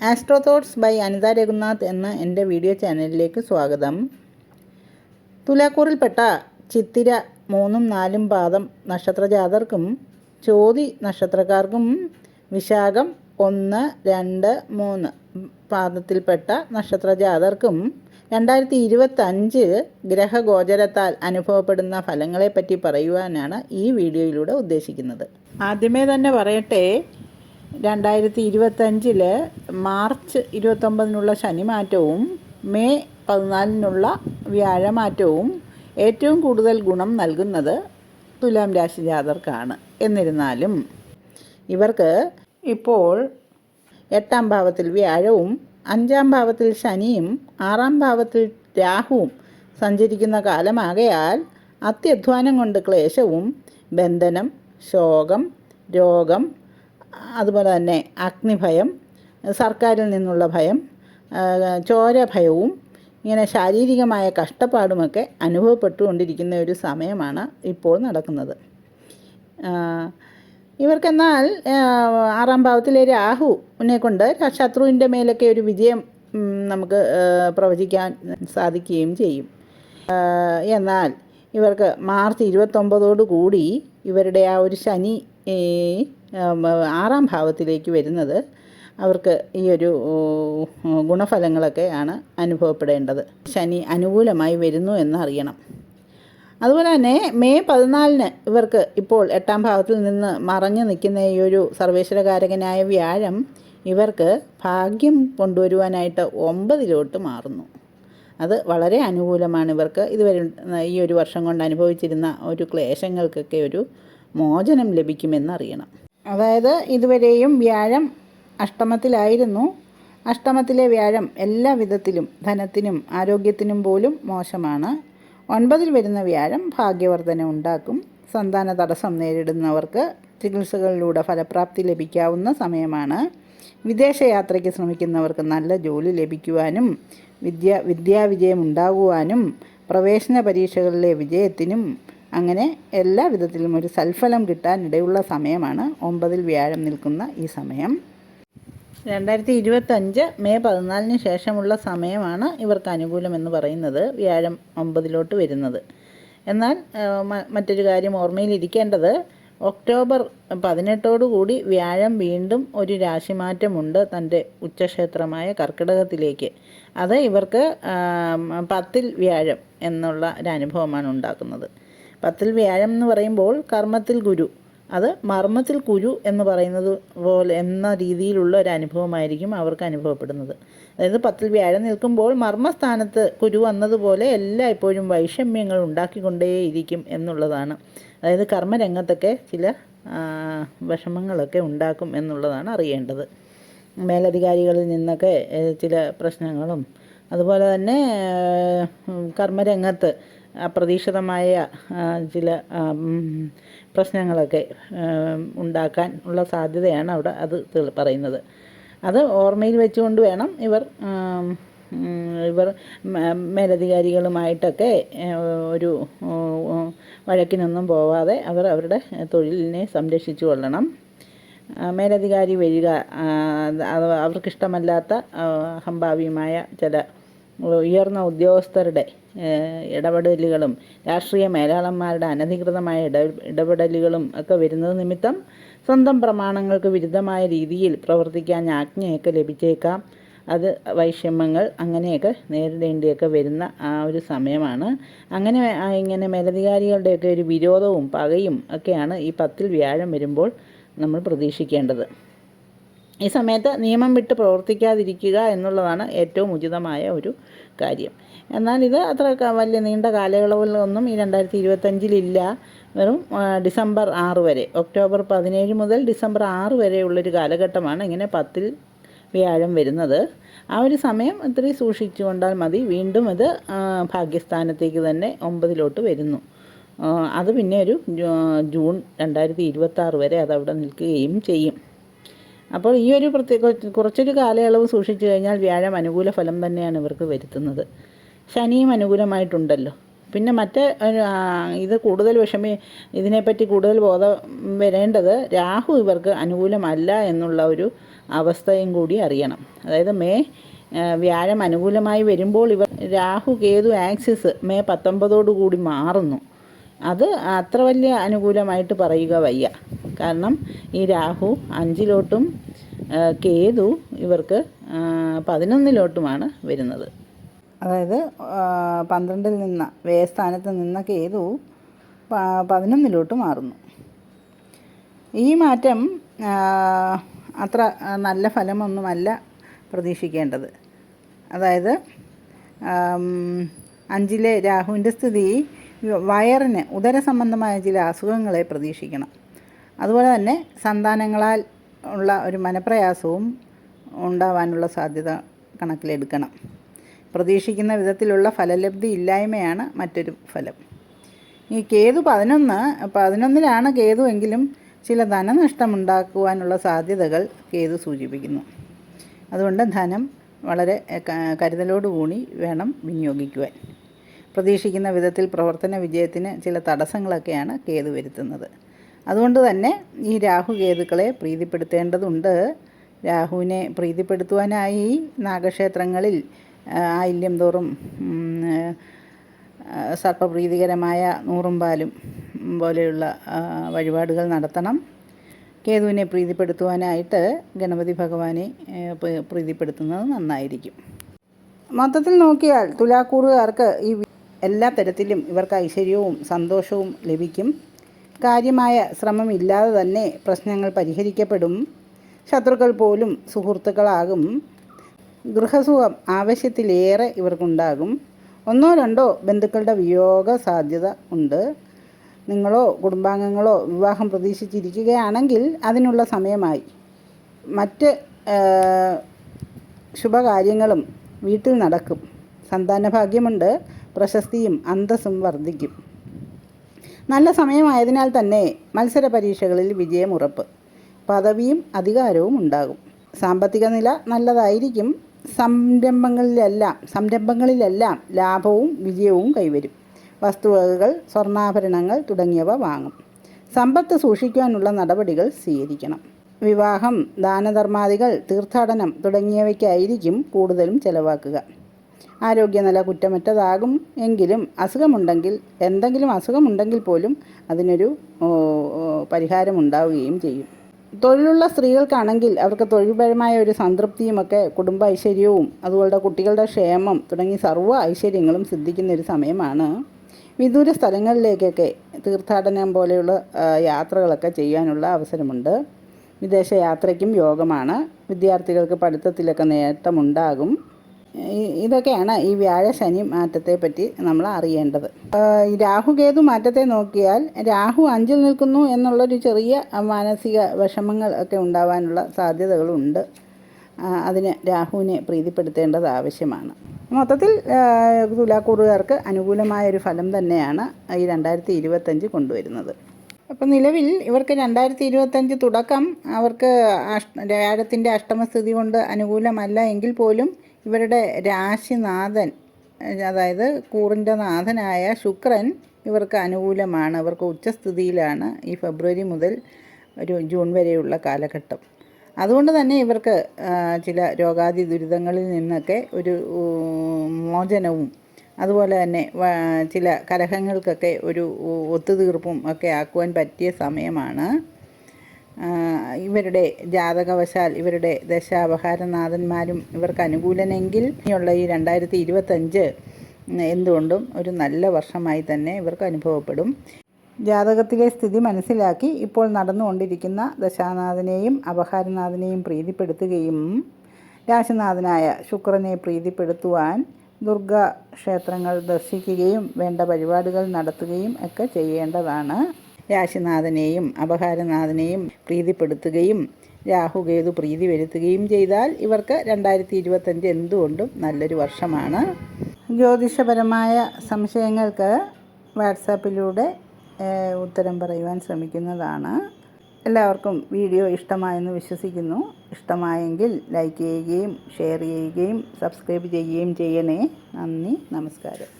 Astro thoughts by Anitha Raghunath എന്ന എൻ്റെ video ചാനലിലേക്ക് സ്വാഗതം. തുലാക്കൂറിൽപ്പെട്ട ചിത്തിര 3, 4 പാദം നക്ഷത്രജാതർക്കും ചോതി നക്ഷത്രക്കാർക്കും വിശാഖം 1, 2, 3 പാദത്തിൽപ്പെട്ട നക്ഷത്രജാതർക്കും 2025 ഗ്രഹഗോചരത്താൽ അനുഭവപ്പെടുന്ന ഫലങ്ങളെപ്പറ്റി പറയുവാനാണ് ഈ വീഡിയോയിലൂടെ ഉദ്ദേശിക്കുന്നത്. ആദ്യമേ തന്നെ പറയട്ടെ, 2025 മാർച്ച് 29 ശനിമാറ്റവും മെയ് 14 വ്യാഴമാറ്റവും ഏറ്റവും കൂടുതൽ ഗുണം നൽകുന്നത് തുലാം രാശി ജാതർക്കാണ്. എന്നിരുന്നാലും ഇവർക്ക് ഇപ്പോൾ 8ാം ഭാവത്തിൽ വ്യാഴവും 5ാം ഭാവത്തിൽ ശനിയും 6ാം ഭാവത്തിൽ രാഹുവും സഞ്ചരിക്കുന്ന കാലമാകയാൽ അത്യധ്വാനം കൊണ്ട് ക്ലേശവും ബന്ധനം, ശോകം, രോഗം, അതുപോലെ തന്നെ അഗ്നിഭയം, സർക്കാരിൽ നിന്നുള്ള ഭയം, ചോരഭയവും ഇങ്ങനെ ശാരീരികമായ കഷ്ടപ്പാടുമൊക്കെ അനുഭവപ്പെട്ടുകൊണ്ടിരിക്കുന്ന ഒരു സമയമാണ് ഇപ്പോൾ നടക്കുന്നത്. ഇവർക്കെന്നാൽ 6ാം ഭാവത്തിലെ രാഹുവിനെ കൊണ്ട് ശത്രുവിൻ്റെ മേലൊക്കെ ഒരു വിജയം നമുക്ക് പ്രവചിക്കാൻ സാധിക്കുകയും ചെയ്യും. എന്നാൽ ഇവർക്ക് മാർച്ച് 29 കൂടി ഇവരുടെ ആ ഒരു ശനി 6ാം ഭാവത്തിലേക്ക് വരുന്നത് അവർക്ക് ഈ ഒരു ഗുണഫലങ്ങളൊക്കെയാണ് അനുഭവപ്പെടേണ്ടത്. ശനി അനുകൂലമായി വരുന്നു എന്നറിയണം. അതുപോലെ തന്നെ മെയ് 14 ഇവർക്ക് ഇപ്പോൾ 8ാം ഭാവത്തിൽ നിന്ന് മറഞ്ഞു നിൽക്കുന്ന ഈ ഒരു സർവേശ്വരകാരകനായ വ്യാഴം ഇവർക്ക് ഭാഗ്യം കൊണ്ടുവരുവാനായിട്ട് 9 മാറുന്നു. അത് വളരെ അനുകൂലമാണ്. ഇവർക്ക് ഇതുവരെ ഈ ഒരു വർഷം കൊണ്ട് അനുഭവിച്ചിരുന്ന ഒരു ക്ലേശങ്ങൾക്കൊക്കെ ഒരു മോചനം ലഭിക്കുമെന്നറിയണം. അതായത് ഇതുവരെയും വ്യാഴം അഷ്ടമത്തിലായിരുന്നു. അഷ്ടമത്തിലെ വ്യാഴം എല്ലാ വിധത്തിലും ധനത്തിനും ആരോഗ്യത്തിനും പോലും മോശമാണ്. 9 വരുന്ന വ്യാഴം ഭാഗ്യവർധന ഉണ്ടാക്കും. സന്താന തടസ്സം നേരിടുന്നവർക്ക് ചികിത്സകളിലൂടെ ഫലപ്രാപ്തി ലഭിക്കാവുന്ന സമയമാണ്. വിദേശയാത്രയ്ക്ക് ശ്രമിക്കുന്നവർക്ക് നല്ല ജോലി ലഭിക്കുവാനും വിദ്യാവിജയം ഉണ്ടാകുവാനും പ്രവേശന പരീക്ഷകളിലെ വിജയത്തിനും അങ്ങനെ എല്ലാ വിധത്തിലും ഒരു സൽഫലം കിട്ടാനിടയുള്ള സമയമാണ് 9 വ്യാഴം നിൽക്കുന്ന ഈ സമയം. 2025 മെയ് 14 ശേഷമുള്ള സമയമാണ് ഇവർക്ക് അനുകൂലമെന്ന് പറയുന്നത്, വ്യാഴം 9 വരുന്നത്. എന്നാൽ മറ്റൊരു കാര്യം ഓർമ്മയിലിരിക്കേണ്ടത്, ഒക്ടോബർ 18 കൂടി വ്യാഴം വീണ്ടും ഒരു രാശിമാറ്റമുണ്ട് തൻ്റെ ഉച്ചക്ഷേത്രമായ കർക്കിടകത്തിലേക്ക്. അത് ഇവർക്ക് 10 വ്യാഴം എന്നുള്ള ഒരു അനുഭവമാണ് ഉണ്ടാക്കുന്നത്. 10 വ്യാഴം എന്ന് പറയുമ്പോൾ കർമ്മത്തിൽ ഗുരു, അത് മർമ്മത്തിൽ കുരു എന്ന് പറയുന്നത് പോലെ എന്ന രീതിയിലുള്ള ഒരു അനുഭവമായിരിക്കും അവർക്ക് അനുഭവപ്പെടുന്നത്. അതായത് 10 വ്യാഴം നിൽക്കുമ്പോൾ മർമ്മസ്ഥാനത്ത് കുരു വന്നതുപോലെ എല്ലായ്പ്പോഴും വൈഷമ്യങ്ങൾ ഉണ്ടാക്കിക്കൊണ്ടേയിരിക്കും എന്നുള്ളതാണ്. അതായത് കർമ്മരംഗത്തൊക്കെ ചില വിഷമങ്ങളൊക്കെ ഉണ്ടാക്കും എന്നുള്ളതാണ് അറിയേണ്ടത്. മേലധികാരികളിൽ നിന്നൊക്കെ ചില പ്രശ്നങ്ങളും അതുപോലെ തന്നെ കർമ്മരംഗത്ത് അപ്രതീക്ഷിതമായ ചില പ്രശ്നങ്ങളൊക്കെ ഉണ്ടാക്കാൻ ഉള്ള സാധ്യതയാണ് അവിടെ അത് പറയുന്നത്. അത് ഓർമ്മയിൽ വെച്ചുകൊണ്ട് വേണം ഇവർ മേലധികാരികളുമായിട്ടൊക്കെ ഒരു വഴക്കിനൊന്നും പോവാതെ അവർ അവരുടെ തൊഴിലിനെ സംരക്ഷിച്ചു കൊള്ളണം. മേലധികാരി വരിക, അവർക്കിഷ്ടമല്ലാത്ത അഹംഭാവിയുമായ ചില ഉയർന്ന ഉദ്യോഗസ്ഥരുടെ ഇടപെടലുകളും രാഷ്ട്രീയ മേലാളന്മാരുടെ അനധികൃതമായ ഇടപെടലുകളും ഒക്കെ വരുന്നത് നിമിത്തം സ്വന്തം പ്രമാണങ്ങൾക്ക് വിരുദ്ധമായ രീതിയിൽ പ്രവർത്തിക്കാൻ ആജ്ഞയൊക്കെ ലഭിച്ചേക്കാം. അത് വൈഷമ്യങ്ങൾ അങ്ങനെയൊക്കെ നേരിടേണ്ടിയൊക്കെ വരുന്ന ആ ഒരു സമയമാണ്. ഇങ്ങനെ മേലധികാരികളുടെയൊക്കെ ഒരു വിരോധവും പകയും ഒക്കെയാണ് ഈ 10 വ്യാഴം വരുമ്പോൾ നമ്മൾ പ്രതീക്ഷിക്കേണ്ടത്. ഈ സമയത്ത് നിയമം വിട്ട് പ്രവർത്തിക്കാതിരിക്കുക എന്നുള്ളതാണ് ഏറ്റവും ഉചിതമായ ഒരു കാര്യം. എന്നാൽ ഇത് അത്ര വലിയ നീണ്ട കാലയളവിലൊന്നും ഈ 2025 വെറും ഡിസംബർ 6 വരെ, ഒക്ടോബർ 17 മുതൽ ഡിസംബർ 6 വരെയുള്ളൊരു കാലഘട്ടമാണ് ഇങ്ങനെ 10 വ്യാഴം വരുന്നത്. ആ ഒരു സമയം ഇത്രയും സൂക്ഷിച്ചു കൊണ്ടാൽ മതി. വീണ്ടും ഇത് ഭാഗ്യസ്ഥാനത്തേക്ക് തന്നെ 9 വരുന്നു. അത് പിന്നെ ഒരു ജൂൺ 2026 വരെ അതവിടെ നിൽക്കുകയും ചെയ്യും. അപ്പോൾ ഈ ഒരു കുറച്ചൊരു കാലയളവ് സൂക്ഷിച്ചു കഴിഞ്ഞാൽ വ്യാഴം അനുകൂല ഫലം തന്നെയാണ് ഇവർക്ക് വരുത്തുന്നത്. ശനിയും അനുകൂലമായിട്ടുണ്ടല്ലോ. പിന്നെ ഇത് കൂടുതൽ ഇതിനെപ്പറ്റി കൂടുതൽ ബോധം വരേണ്ടത് രാഹു ഇവർക്ക് അനുകൂലമല്ല എന്നുള്ള ഒരു അവസ്ഥയും കൂടി അറിയണം. അതായത് വ്യാഴം അനുകൂലമായി വരുമ്പോൾ രാഹു കേതു ആക്സിസ് മെയ് 19 കൂടി മാറുന്നു. അത് അത്ര വലിയ അനുകൂലമായിട്ട് പറയുക വയ്യ. കാരണം ഈ രാഹു 5 കേതു ഇവർക്ക് 11 വരുന്നത്. അതായത് 12 നിന്ന വ്യയസ്ഥാനത്ത് നിന്ന കേതു 11 മാറുന്നു. ഈ മാറ്റം അത്ര നല്ല ഫലമൊന്നുമല്ല പ്രതീക്ഷിക്കേണ്ടത്. അതായത് 5 രാഹുവിൻ്റെ സ്ഥിതി വയറിന് ഉദര സംബന്ധമായ ചില അസുഖങ്ങളെ പ്രതീക്ഷിക്കണം. അതുപോലെ തന്നെ സന്താനങ്ങളാൽ ഉള്ള ഒരു മനപ്രയാസവും ഉണ്ടാവാനുള്ള സാധ്യത കണക്കിലെടുക്കണം. പ്രതീക്ഷിക്കുന്ന വിധത്തിലുള്ള ഫലലബ്ധി ഇല്ലായ്മയാണ് മറ്റൊരു ഫലം. ഈ കേതു 11 കേതു എങ്കിലും ചില ധനനഷ്ടമുണ്ടാക്കുവാനുള്ള സാധ്യതകൾ കേതു സൂചിപ്പിക്കുന്നു. അതുകൊണ്ട് ധനം വളരെ കരുതലോടുകൂടി വേണം വിനിയോഗിക്കുവാൻ. പ്രതീക്ഷിക്കുന്ന വിധത്തിൽ പ്രവർത്തന വിജയത്തിന് ചില തടസ്സങ്ങളൊക്കെയാണ് കേതു വരുത്തുന്നത്. അതുകൊണ്ട് തന്നെ ഈ രാഹു കേതുക്കളെ പ്രീതിപ്പെടുത്തേണ്ടതുണ്ട്. രാഹുവിനെ പ്രീതിപ്പെടുത്തുവാനായി നാഗക്ഷേത്രങ്ങളിൽ ആയില്യം തോറും സർപ്പപ്രീതികരമായ നൂറും പാലും പോലെയുള്ള വഴിപാടുകൾ നടത്തണം. കേതുവിനെ പ്രീതിപ്പെടുത്തുവാനായിട്ട് ഗണപതി ഭഗവാനെ പ്രീതിപ്പെടുത്തുന്നത് നന്നായിരിക്കും. മൊത്തത്തിൽ നോക്കിയാൽ തുലാക്കൂറുകാർക്ക് ഈ എല്ലാ തരത്തിലും ഇവർക്ക് ഐശ്വര്യവും സന്തോഷവും ലഭിക്കും. കാര്യമായ ശ്രമമില്ലാതെ തന്നെ പ്രശ്നങ്ങൾ പരിഹരിക്കപ്പെടും. ശത്രുക്കൾ പോലും സുഹൃത്തുക്കളാകും. ഗൃഹസുഖം ആവശ്യത്തിലേറെ ഇവർക്കുണ്ടാകും. 1-2 ബന്ധുക്കളുടെ വിയോഗ സാധ്യത ഉണ്ട്. നിങ്ങളോ കുടുംബാംഗങ്ങളോ വിവാഹം പ്രതീക്ഷിച്ചിരിക്കുകയാണെങ്കിൽ അതിനുള്ള സമയമായി. മറ്റ് ശുഭകാര്യങ്ങളും വീട്ടിൽ നടക്കും. സന്താനഭാഗ്യമുണ്ട്. പ്രശസ്തിയും അന്തസ്സും വർദ്ധിക്കും. നല്ല സമയമായതിനാൽ തന്നെ മത്സര പരീക്ഷകളിൽ വിജയം ഉറപ്പ്. പദവിയും അധികാരവും ഉണ്ടാകും. സാമ്പത്തിക നില നല്ലതായിരിക്കും. സംരംഭങ്ങളിലെല്ലാം ലാഭവും വിജയവും കൈവരും. വസ്തുവകകൾ, സ്വർണ്ണാഭരണങ്ങൾ തുടങ്ങിയവ വാങ്ങും. സമ്പത്ത് സൂക്ഷിക്കുവാനുള്ള നടപടികൾ സ്വീകരിക്കണം. വിവാഹം, ദാനധർമാദികൾ, തീർത്ഥാടനം തുടങ്ങിയവയ്ക്കായിരിക്കും കൂടുതലും ചെലവാക്കുക. ആരോഗ്യനില കുറ്റമറ്റതാകും. എങ്കിലും എന്തെങ്കിലും അസുഖമുണ്ടെങ്കിൽ പോലും അതിനൊരു പരിഹാരമുണ്ടാവുകയും ചെയ്യും. തൊഴിലുള്ള സ്ത്രീകൾക്കാണെങ്കിൽ അവർക്ക് തൊഴിൽപരമായ ഒരു സംതൃപ്തിയുമൊക്കെ കുടുംബ ഐശ്വര്യവും അതുപോലെ കുട്ടികളുടെ ക്ഷേമം തുടങ്ങി സർവ്വ ഐശ്വര്യങ്ങളും സിദ്ധിക്കുന്നൊരു സമയമാണ്. വിദൂര സ്ഥലങ്ങളിലേക്കൊക്കെ തീർത്ഥാടനം പോലെയുള്ള യാത്രകളൊക്കെ ചെയ്യാനുള്ള അവസരമുണ്ട്. വിദേശ യാത്രയ്ക്കും യോഗമാണ്. വിദ്യാർത്ഥികൾക്ക് പഠിത്തത്തിലൊക്കെ നേട്ടമുണ്ടാകും. ഇതൊക്കെയാണ് ഈ വ്യാഴ-ശനി മാറ്റത്തെപ്പറ്റി നമ്മൾ അറിയേണ്ടത്. ഈ രാഹു-കേതു മാറ്റത്തെ നോക്കിയാൽ രാഹു 5 നിൽക്കുന്നു എന്നുള്ളൊരു ചെറിയ മാനസിക വിഷമങ്ങൾ ഒക്കെ ഉണ്ടാവാനുള്ള സാധ്യതകളുണ്ട്. അതിന് രാഹുവിനെ പ്രീതിപ്പെടുത്തേണ്ടത് ആവശ്യമാണ്. മൊത്തത്തിൽ തുലാക്കൂറുകാർക്ക് അനുകൂലമായൊരു ഫലം തന്നെയാണ് ഈ 2025 കൊണ്ടുവരുന്നത്. അപ്പം നിലവിൽ ഇവർക്ക് 2025 തുടക്കം അവർക്ക് വ്യാഴത്തിൻ്റെ അഷ്ടമസ്ഥിതി കൊണ്ട് അനുകൂലമല്ല എങ്കിൽ പോലും ഇവരുടെ രാശിനാഥൻ, അതായത് കൂറിൻ്റെ നാഥനായ ശുക്രൻ ഇവർക്ക് അനുകൂലമാണ്. ഇവർക്ക് ഉച്ചസ്ഥിതിയിലാണ് ഈ ഫെബ്രുവരി മുതൽ ഒരു ജൂൺ വരെയുള്ള കാലഘട്ടം. അതുകൊണ്ട് തന്നെ ഇവർക്ക് ചില രോഗാദി ദുരിതങ്ങളിൽ നിന്നൊക്കെ ഒരു മോചനവും അതുപോലെ തന്നെ ചില കലഹങ്ങൾക്കൊക്കെ ഒരു ഒത്തുതീർപ്പും ഒക്കെ ആക്കുവാൻ പറ്റിയ സമയമാണ്. ഇവരുടെ ജാതകവശാൽ ഇവരുടെ ദശാപഹാരനാഥന്മാരും ഇവർക്ക് അനുകൂലനെങ്കിൽ ഇനിയുള്ള ഈ 2025 എന്തുകൊണ്ടും ഒരു നല്ല വർഷമായി തന്നെ ഇവർക്ക് അനുഭവപ്പെടും. ജാതകത്തിലെ സ്ഥിതി മനസ്സിലാക്കി ഇപ്പോൾ നടന്നുകൊണ്ടിരിക്കുന്ന ദശാനാഥനെയും അപഹാരനാഥനെയും പ്രീതിപ്പെടുത്തുകയും രാശിനാഥനായ ശുക്രനെ പ്രീതിപ്പെടുത്തുവാൻ ദുർഗാ ക്ഷേത്രങ്ങൾ ദർശിക്കുകയും വേണ്ട വഴിപാടുകൾ നടത്തുകയും ഒക്കെ ചെയ്യേണ്ടതാണ്. രാശിനാഥനെയും അപഹാരനാഥനെയും പ്രീതിപ്പെടുത്തുകയും രാഹുകേതു പ്രീതി വരുത്തുകയും ചെയ്താൽ ഇവർക്ക് 2025 എന്തുകൊണ്ടും നല്ലൊരു വർഷമാണ്. ജ്യോതിഷപരമായ സംശയങ്ങൾക്ക് വാട്സാപ്പിലൂടെ ഉത്തരം പറയുവാൻ ശ്രമിക്കുന്നതാണ്. എല്ലാവർക്കും വീഡിയോ ഇഷ്ടമായെന്ന് വിശ്വസിക്കുന്നു. ഇഷ്ടമായെങ്കിൽ ലൈക്ക് ചെയ്യുകയും ഷെയർ ചെയ്യുകയും സബ്സ്ക്രൈബ് ചെയ്യുകയും ചെയ്യണേ. നന്ദി, നമസ്കാരം.